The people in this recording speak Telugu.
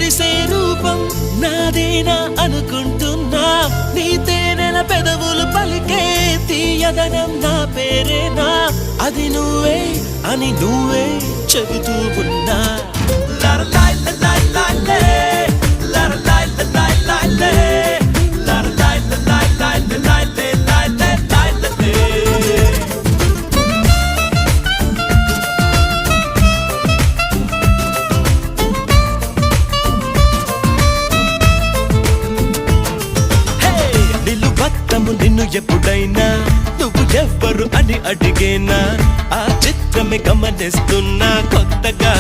మురిసే రూపం నాదేనా అనుకుంటున్నా నీ తేనెల పెదవులు పలికే తీయదనం నా పేరేనా అది నువ్వే అని నువ్వే చెబుతూ ఉన్నా నిన్ను ఎప్పుడైనా నువ్వు ఎవ్వరు అని అడిగేనా ఆ చిత్రమే గమనిస్తున్నా కొత్తగా